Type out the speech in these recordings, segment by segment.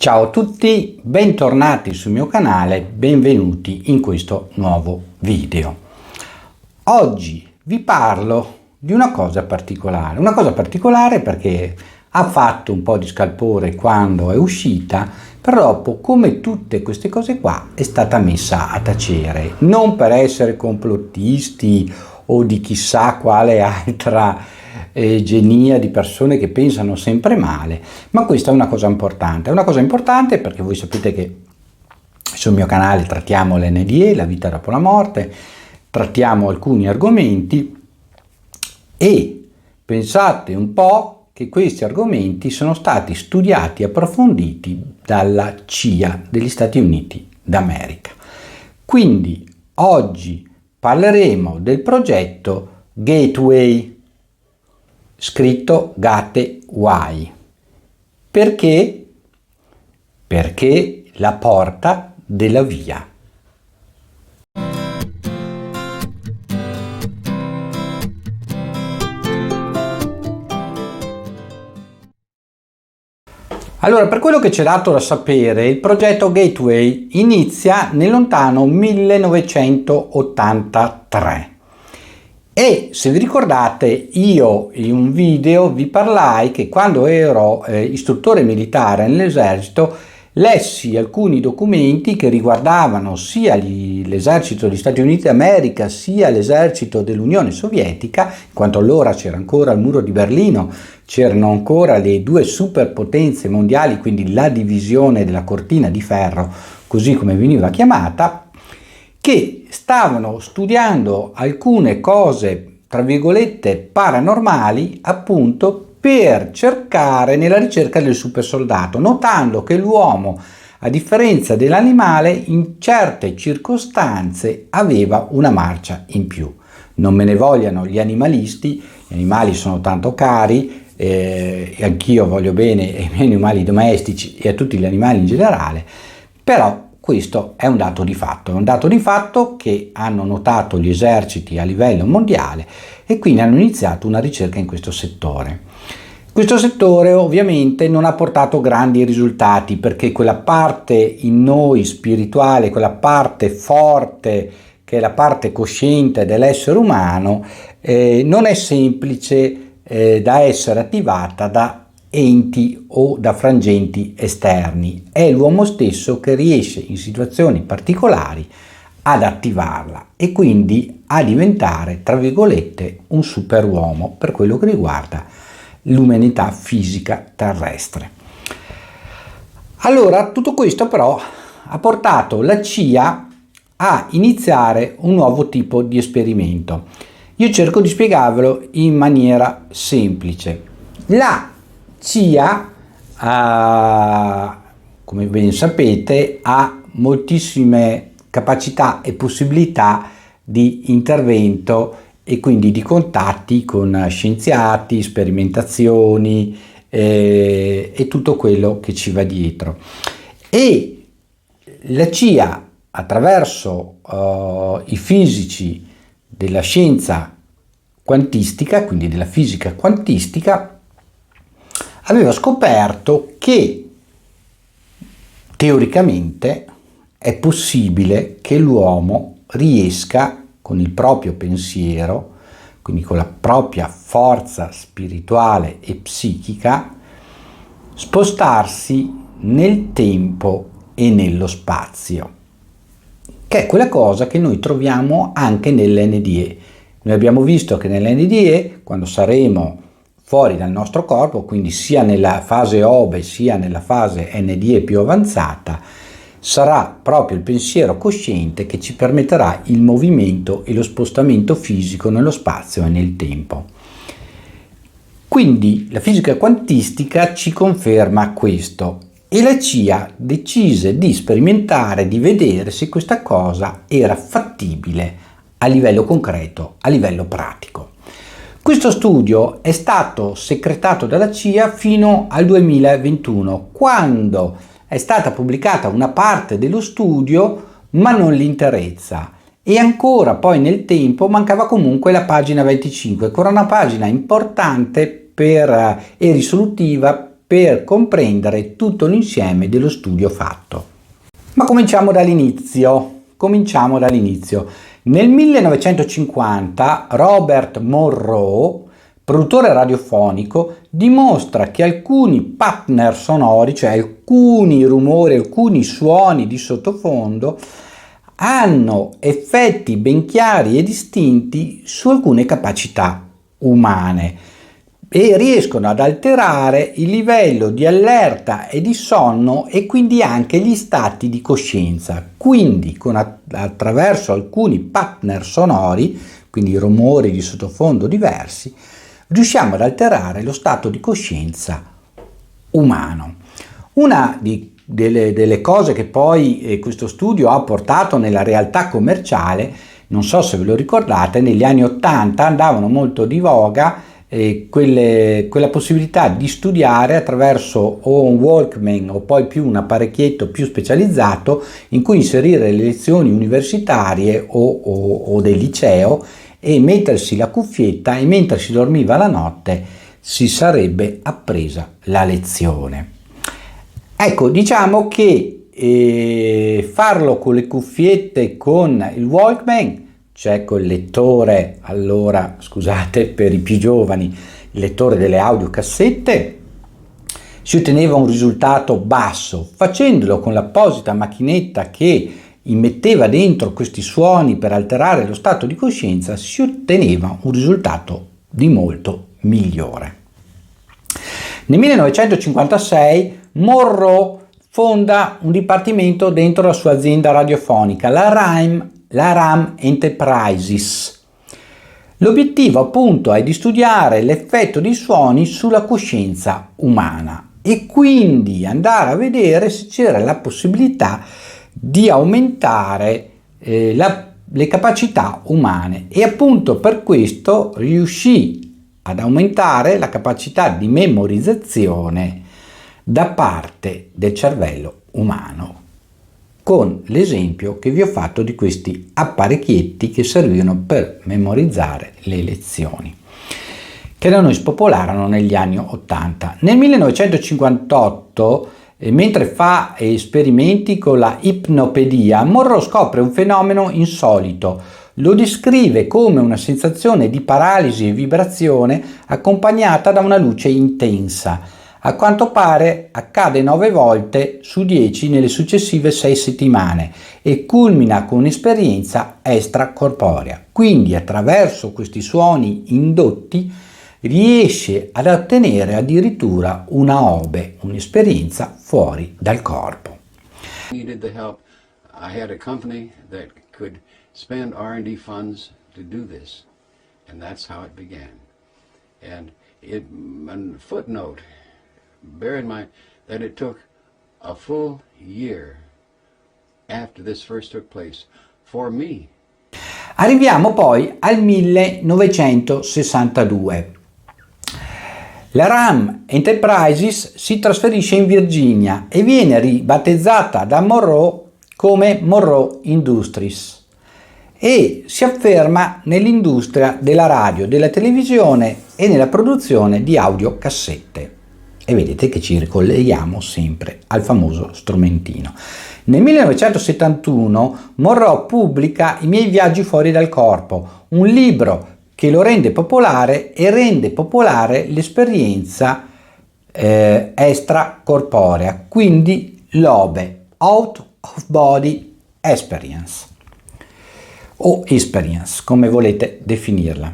Ciao a tutti, bentornati sul mio canale, benvenuti in questo nuovo video. Oggi vi parlo di una cosa particolare perché ha fatto un po' di scalpore quando è uscita, però dopo, come tutte queste cose qua, è stata messa a tacere, non per essere complottisti o di chissà quale altra genia di persone che pensano sempre male, ma questa è una cosa importante perché voi sapete che sul mio canale trattiamo l'NDE, la vita dopo la morte, trattiamo alcuni argomenti e pensate un po' che questi argomenti sono stati studiati e approfonditi dalla CIA degli Stati Uniti d'America. Quindi oggi parleremo del progetto Gateway, scritto Gateway. Perché? Perché la porta della via. Allora, per quello che c'è dato da sapere, il progetto Gateway inizia nel lontano 1983. E se vi ricordate, io in un video vi parlai che quando ero istruttore militare nell'esercito lessi alcuni documenti che riguardavano sia l'esercito degli Stati Uniti d'America sia l'esercito dell'Unione Sovietica, in quanto allora c'era ancora il muro di Berlino, c'erano ancora le due superpotenze mondiali, quindi la divisione della cortina di ferro, così come veniva chiamata, che stavano studiando alcune cose, tra virgolette, paranormali, appunto per cercare nella ricerca del super soldato, notando che l'uomo, a differenza dell'animale, in certe circostanze aveva una marcia in più. Non me ne vogliano gli animalisti, gli animali sono tanto cari, e anch'io voglio bene ai miei animali domestici e a tutti gli animali in generale, però questo è un dato di fatto che hanno notato gli eserciti a livello mondiale e quindi hanno iniziato una ricerca in questo settore. Questo settore ovviamente non ha portato grandi risultati perché quella parte in noi spirituale, quella parte forte che è la parte cosciente dell'essere umano, non è semplice da essere attivata da enti o da frangenti esterni. È l'uomo stesso che riesce in situazioni particolari ad attivarla e quindi a diventare, tra virgolette, un superuomo per quello che riguarda l'umanità fisica terrestre. Allora, tutto questo però ha portato la CIA a iniziare un nuovo tipo di esperimento. Io cerco di spiegarvelo in maniera semplice. La CIA, come ben sapete, ha moltissime capacità e possibilità di intervento e quindi di contatti con scienziati, sperimentazioni e tutto quello che ci va dietro. E la CIA, attraverso i fisici della scienza quantistica, quindi della fisica quantistica, aveva scoperto che teoricamente è possibile che l'uomo riesca con il proprio pensiero, quindi con la propria forza spirituale e psichica, spostarsi nel tempo e nello spazio, che è quella cosa che noi troviamo anche nell'NDE. Noi abbiamo visto che nell'NDE, quando saremo fuori dal nostro corpo, quindi sia nella fase OBE sia nella fase NDE più avanzata, sarà proprio il pensiero cosciente che ci permetterà il movimento e lo spostamento fisico nello spazio e nel tempo. Quindi la fisica quantistica ci conferma questo e la CIA decise di sperimentare, di vedere se questa cosa era fattibile a livello concreto, a livello pratico. Questo studio è stato segretato dalla CIA fino al 2021, quando è stata pubblicata una parte dello studio, ma non l'interezza. E ancora poi nel tempo mancava comunque la pagina 25, che era una pagina importante e risolutiva per comprendere tutto l'insieme dello studio fatto. Ma cominciamo dall'inizio. Nel 1950 Robert Monroe, produttore radiofonico, dimostra che alcuni pattern sonori, cioè alcuni rumori, alcuni suoni di sottofondo, hanno effetti ben chiari e distinti su alcune capacità umane e riescono ad alterare il livello di allerta e di sonno e quindi anche gli stati di coscienza. Quindi attraverso alcuni pattern sonori, quindi rumori di sottofondo diversi, riusciamo ad alterare lo stato di coscienza umano. Una delle cose che poi questo studio ha portato nella realtà commerciale, non so se ve lo ricordate, negli anni 80 andavano molto di voga quella possibilità di studiare attraverso o un Walkman o poi più un apparecchietto più specializzato in cui inserire le lezioni universitarie o del liceo e mettersi la cuffietta e mentre si dormiva la notte si sarebbe appresa la lezione. Ecco, diciamo che farlo con le cuffiette con il Walkman, cioè col lettore, allora scusate per i più giovani, il lettore delle audiocassette, si otteneva un risultato basso. Facendolo con l'apposita macchinetta che immetteva dentro questi suoni per alterare lo stato di coscienza, si otteneva un risultato di molto migliore. Nel 1956 Monroe fonda un dipartimento dentro la sua azienda radiofonica, la RAM Enterprises. L'obiettivo appunto è di studiare l'effetto dei suoni sulla coscienza umana e quindi andare a vedere se c'era la possibilità di aumentare le capacità umane, e appunto per questo riuscì ad aumentare la capacità di memorizzazione da parte del cervello umano, con l'esempio che vi ho fatto di questi apparecchietti che servivano per memorizzare le lezioni, che da noi spopolarono negli anni 80. Nel 1958, mentre fa esperimenti con la ipnopedia, Monroe scopre un fenomeno insolito. Lo descrive come una sensazione di paralisi e vibrazione accompagnata da una luce intensa. A quanto pare accade 9 volte su 10 nelle successive 6 settimane e culmina con un'esperienza extracorporea. Quindi attraverso questi suoni indotti riesce ad ottenere addirittura una OBE, un'esperienza fuori dal corpo. Needed the help. I had a company that could spend R&D funds to do this, and that's how it began. And a footnote, bear in mind that it took a full year after this first took place for me. Arriviamo poi al 1962. La RAM Enterprises si trasferisce in Virginia e viene ribattezzata da Monroe come Monroe Industries e si afferma nell'industria della radio, della televisione e nella produzione di audiocassette. E vedete che ci ricolleghiamo sempre al famoso strumentino. Nel 1971 Monroe pubblica I miei viaggi fuori dal corpo, un libro che lo rende popolare e rende popolare l'esperienza extracorporea, quindi l'OBE, Out of Body Experience, o Experience, come volete definirla.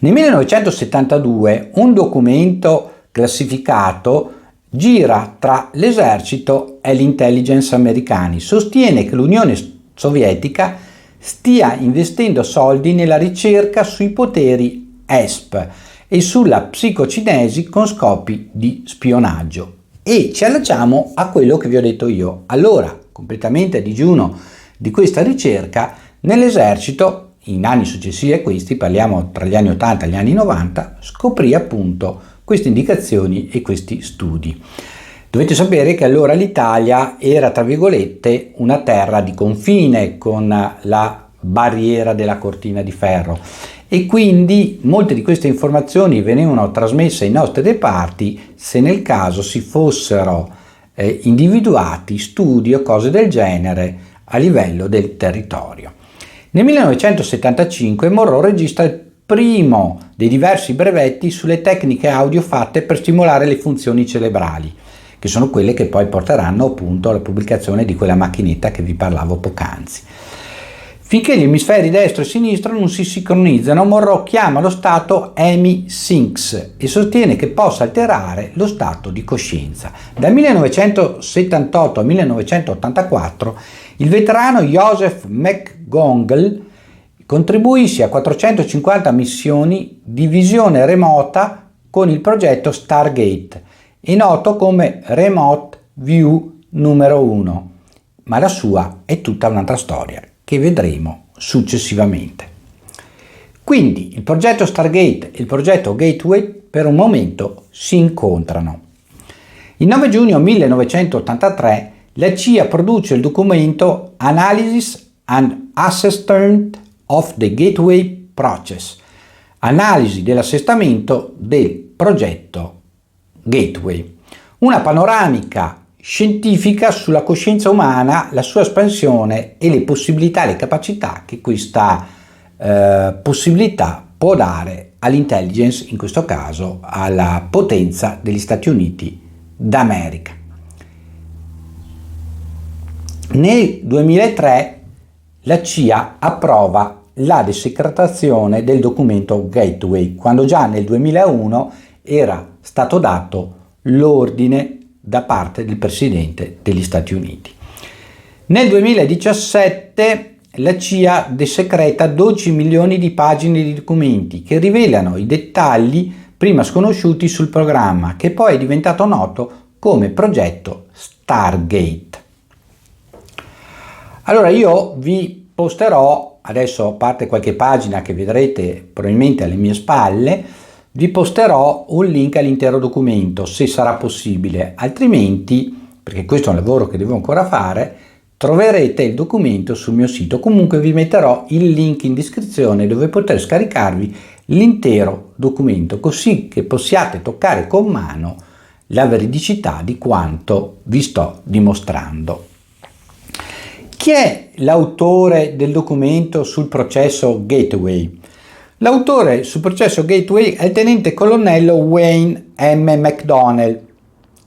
Nel 1972 un documento classificato gira tra l'esercito e l'intelligence americani. Sostiene che l'Unione Sovietica stia investendo soldi nella ricerca sui poteri ESP e sulla psicocinesi con scopi di spionaggio. E ci allacciamo a quello che vi ho detto io. Allora, completamente a digiuno di questa ricerca, nell'esercito, in anni successivi a questi, parliamo tra gli anni 80 e gli anni 90, scoprì appunto queste indicazioni e questi studi. Dovete sapere che allora l'Italia era, tra virgolette, una terra di confine con la barriera della cortina di ferro e quindi molte di queste informazioni venivano trasmesse ai nostri reparti se nel caso si fossero individuati studi o cose del genere a livello del territorio. Nel 1975 Monroe registra il primo dei diversi brevetti sulle tecniche audio fatte per stimolare le funzioni cerebrali, che sono quelle che poi porteranno appunto alla pubblicazione di quella macchinetta che vi parlavo poc'anzi. Finché gli emisferi destro e sinistro non si sincronizzano, Monroe chiama lo stato hemi-syncs e sostiene che possa alterare lo stato di coscienza. Dal 1978 al 1984 il veterano Joseph McGonigal contribuisce a 450 missioni di visione remota con il progetto Stargate, è noto come Remote View numero 1, ma la sua è tutta un'altra storia che vedremo successivamente. Quindi il progetto Stargate e il progetto Gateway per un momento si incontrano. Il 9 giugno 1983 la CIA produce il documento Analysis and Assessment of the Gateway Process, analisi dell'assestamento del progetto Gateway, una panoramica scientifica sulla coscienza umana, la sua espansione e le possibilità, le capacità che questa possibilità può dare all'intelligence, in questo caso alla potenza degli Stati Uniti d'America. Nel 2003 la CIA approva la desecretazione del documento Gateway, quando già nel 2001 era stato dato l'ordine da parte del Presidente degli Stati Uniti. Nel 2017 la CIA desecreta 12 milioni di pagine di documenti che rivelano i dettagli prima sconosciuti sul programma, che poi è diventato noto come progetto Stargate. Allora io vi posterò, adesso a parte qualche pagina che vedrete probabilmente alle mie spalle, vi posterò un link all'intero documento se sarà possibile, altrimenti, perché questo è un lavoro che devo ancora fare, troverete il documento sul mio sito. Comunque vi metterò il link in descrizione dove poter scaricarvi l'intero documento, così che possiate toccare con mano la veridicità di quanto vi sto dimostrando. Chi è l'autore del documento sul processo Gateway? L'autore sul processo Gateway è il tenente colonnello Wayne M. McDonnell.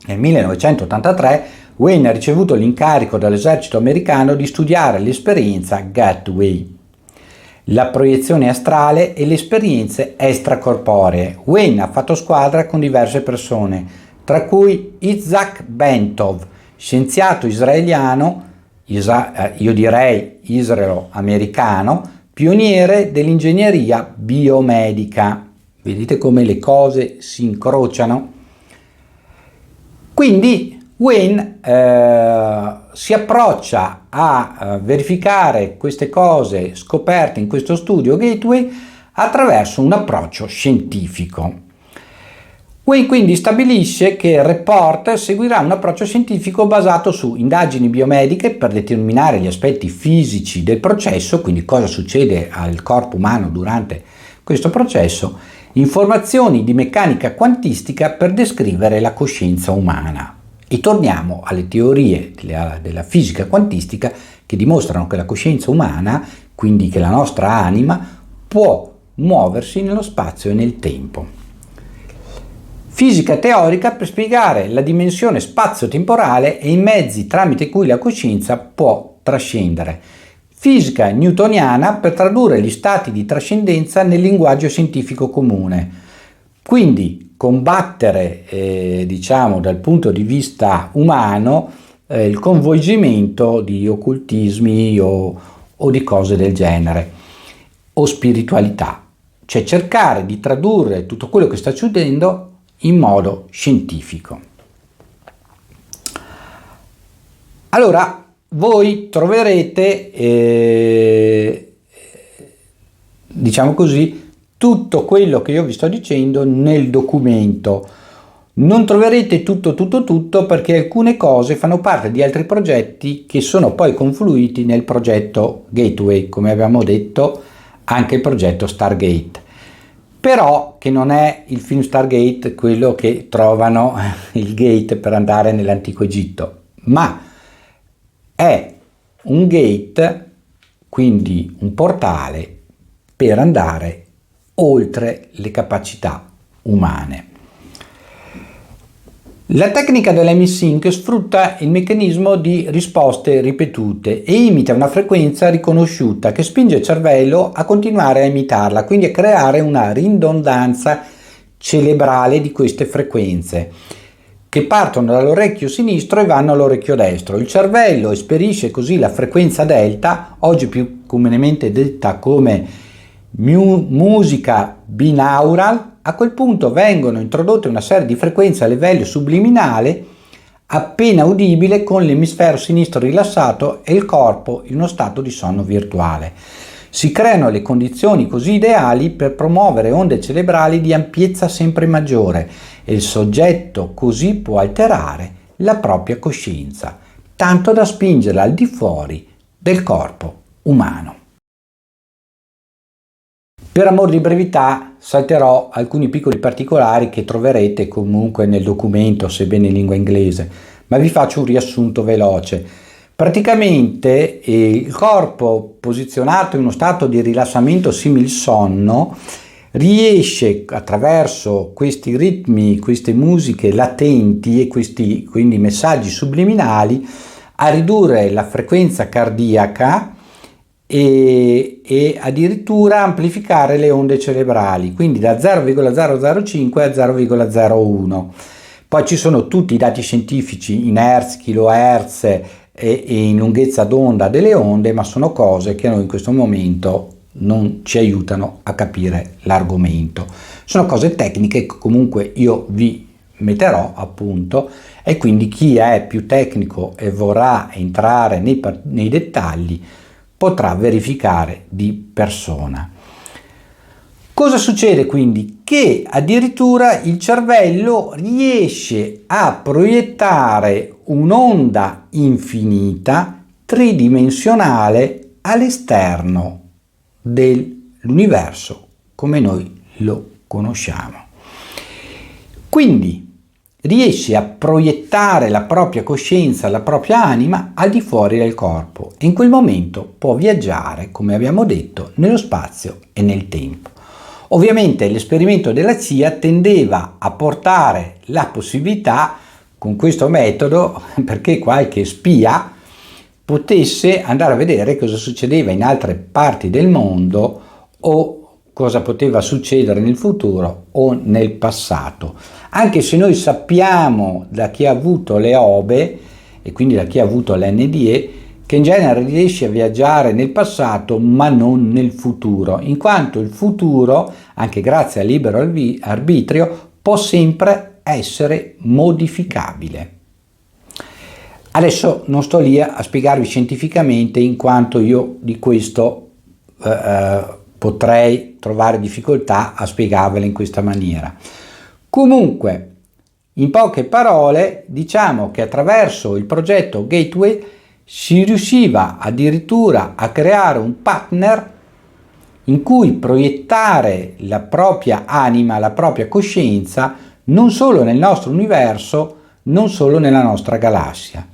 Nel 1983 Wayne ha ricevuto l'incarico dall'esercito americano di studiare l'esperienza Gateway, la proiezione astrale e le esperienze extracorporee. Wayne ha fatto squadra con diverse persone, tra cui Itzhak Bentov, scienziato israeliano, io direi israelo-americano, pioniere dell'ingegneria biomedica. Vedete come le cose si incrociano? Quindi Wayne si approccia a verificare queste cose scoperte in questo studio Gateway attraverso un approccio scientifico. Wayne quindi stabilisce che il report seguirà un approccio scientifico basato su indagini biomediche per determinare gli aspetti fisici del processo, quindi cosa succede al corpo umano durante questo processo, informazioni di meccanica quantistica per descrivere la coscienza umana. E torniamo alle teorie della fisica quantistica che dimostrano che la coscienza umana, quindi che la nostra anima, può muoversi nello spazio e nel tempo. Fisica teorica per spiegare la dimensione spazio-temporale e i mezzi tramite cui la coscienza può trascendere. Fisica newtoniana per tradurre gli stati di trascendenza nel linguaggio scientifico comune. Quindi combattere, diciamo dal punto di vista umano, il coinvolgimento di occultismi o di cose del genere, o spiritualità. Cioè cercare di tradurre tutto quello che sta succedendo in modo scientifico. Allora, voi troverete, diciamo così, tutto quello che io vi sto dicendo nel documento. Non troverete tutto perché alcune cose fanno parte di altri progetti che sono poi confluiti nel progetto Gateway, come abbiamo detto anche il progetto Stargate. Però che non è il film Stargate quello che trovano il gate per andare nell'antico Egitto, ma è un gate, quindi un portale per andare oltre le capacità umane. La tecnica dell'MSync sfrutta il meccanismo di risposte ripetute e imita una frequenza riconosciuta che spinge il cervello a continuare a imitarla, quindi a creare una ridondanza cerebrale di queste frequenze che partono dall'orecchio sinistro e vanno all'orecchio destro. Il cervello esperisce così la frequenza delta, oggi più comunemente detta come musica binaural. A quel punto vengono introdotte una serie di frequenze a livello subliminale appena udibile, con l'emisfero sinistro rilassato e il corpo in uno stato di sonno virtuale. Si creano le condizioni così ideali per promuovere onde cerebrali di ampiezza sempre maggiore e il soggetto così può alterare la propria coscienza, tanto da spingerla al di fuori del corpo umano. Per amor di brevità salterò alcuni piccoli particolari che troverete comunque nel documento, sebbene in lingua inglese, ma vi faccio un riassunto veloce. Praticamente il corpo, posizionato in uno stato di rilassamento simil sonno, riesce attraverso questi ritmi, queste musiche latenti e questi quindi messaggi subliminali a ridurre la frequenza cardiaca e addirittura amplificare le onde cerebrali, quindi da 0,005 a 0,01. Poi ci sono tutti i dati scientifici in hertz, kilohertz e in lunghezza d'onda delle onde, ma sono cose che a noi in questo momento non ci aiutano a capire l'argomento. Sono cose tecniche che comunque io vi metterò appunto, e quindi chi è più tecnico e vorrà entrare nei dettagli potrà verificare di persona. Cosa succede quindi? Che addirittura il cervello riesce a proiettare un'onda infinita tridimensionale all'esterno dell'universo come noi lo conosciamo. Quindi riesce a proiettare la propria coscienza, la propria anima al di fuori del corpo e in quel momento può viaggiare, come abbiamo detto, nello spazio e nel tempo. Ovviamente l'esperimento della CIA tendeva a portare la possibilità, con questo metodo, perché qualche spia potesse andare a vedere cosa succedeva in altre parti del mondo o cosa poteva succedere nel futuro o nel passato. Anche se noi sappiamo da chi ha avuto le OBE e quindi da chi ha avuto l'NDE che in genere riesce a viaggiare nel passato ma non nel futuro, in quanto il futuro, anche grazie al libero arbitrio, può sempre essere modificabile. Adesso non sto lì a spiegarvi scientificamente, in quanto io di questo potrei trovare difficoltà a spiegarvela in questa maniera. Comunque, in poche parole, diciamo che attraverso il progetto Gateway si riusciva addirittura a creare un partner in cui proiettare la propria anima, la propria coscienza, non solo nel nostro universo, non solo nella nostra galassia.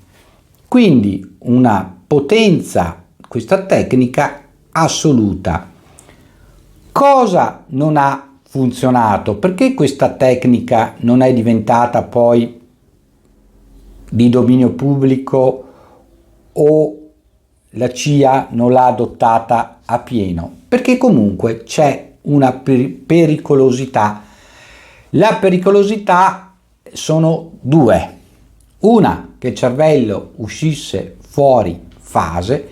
Quindi una potenza, questa tecnica assoluta. Cosa non ha funzionato? Perché questa tecnica non è diventata poi di dominio pubblico o la CIA non l'ha adottata a pieno? Perché comunque c'è una pericolosità. La pericolosità sono due. Una, che il cervello uscisse fuori fase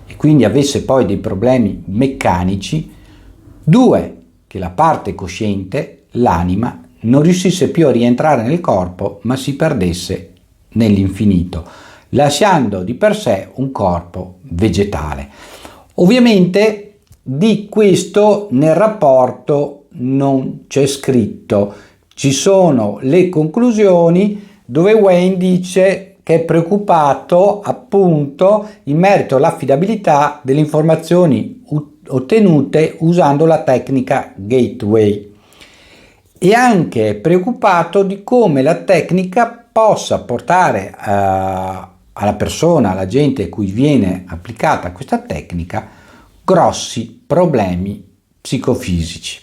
e quindi avesse poi dei problemi meccanici. Due, che la parte cosciente, l'anima, non riuscisse più a rientrare nel corpo ma si perdesse nell'infinito, lasciando di per sé un corpo vegetale. Ovviamente di questo nel rapporto non c'è scritto, ci sono le conclusioni dove Wayne dice che è preoccupato appunto in merito all'affidabilità delle informazioni ottenute usando la tecnica Gateway. E anche preoccupato di come la tecnica possa portare alla persona, alla gente a cui viene applicata questa tecnica, grossi problemi psicofisici.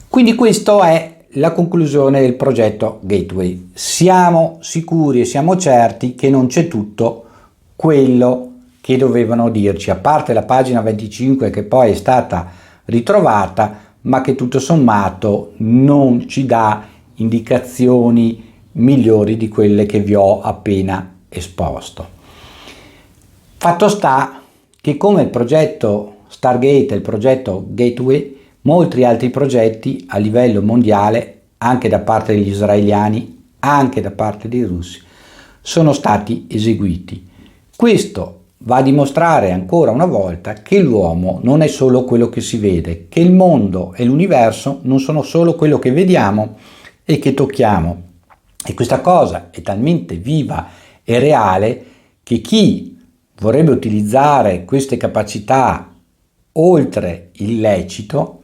Quindi questa è la conclusione del progetto Gateway. Siamo sicuri e siamo certi che non c'è tutto quello che dovevano dirci, a parte la pagina 25 che poi è stata ritrovata, ma che tutto sommato non ci dà indicazioni migliori di quelle che vi ho appena esposto. Fatto sta che come il progetto Stargate e il progetto Gateway, molti altri progetti a livello mondiale, anche da parte degli israeliani, anche da parte dei russi, sono stati eseguiti. Questo va a dimostrare ancora una volta che l'uomo non è solo quello che si vede, che il mondo e l'universo non sono solo quello che vediamo e che tocchiamo. E questa cosa è talmente viva e reale che chi vorrebbe utilizzare queste capacità oltre il lecito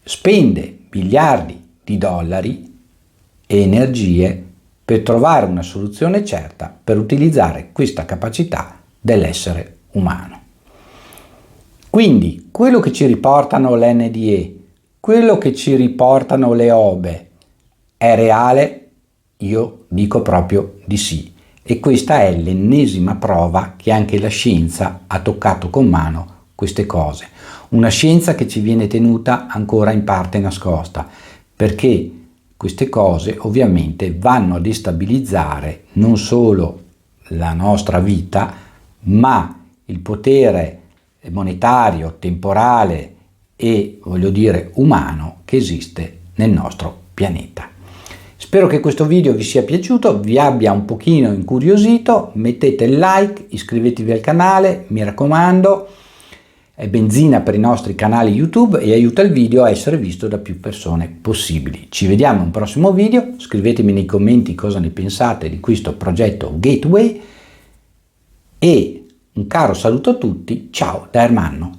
spende miliardi di dollari e energie per trovare una soluzione certa per utilizzare questa capacità dell'essere umano. Quindi quello che ci riportano l'NDE, quello che ci riportano le OBE è reale? Io dico proprio di sì. E questa è l'ennesima prova che anche la scienza ha toccato con mano queste cose. Una scienza che ci viene tenuta ancora in parte nascosta, perché queste cose ovviamente vanno a destabilizzare non solo la nostra vita, ma il potere monetario, temporale e, voglio dire, umano che esiste nel nostro pianeta. Spero che questo video vi sia piaciuto, vi abbia un pochino incuriosito, mettete il like, iscrivetevi al canale, mi raccomando, è benzina per i nostri canali YouTube e aiuta il video a essere visto da più persone possibili. Ci vediamo in un prossimo video, scrivetemi nei commenti cosa ne pensate di questo progetto Gateway e un caro saluto a tutti, ciao da Ermanno.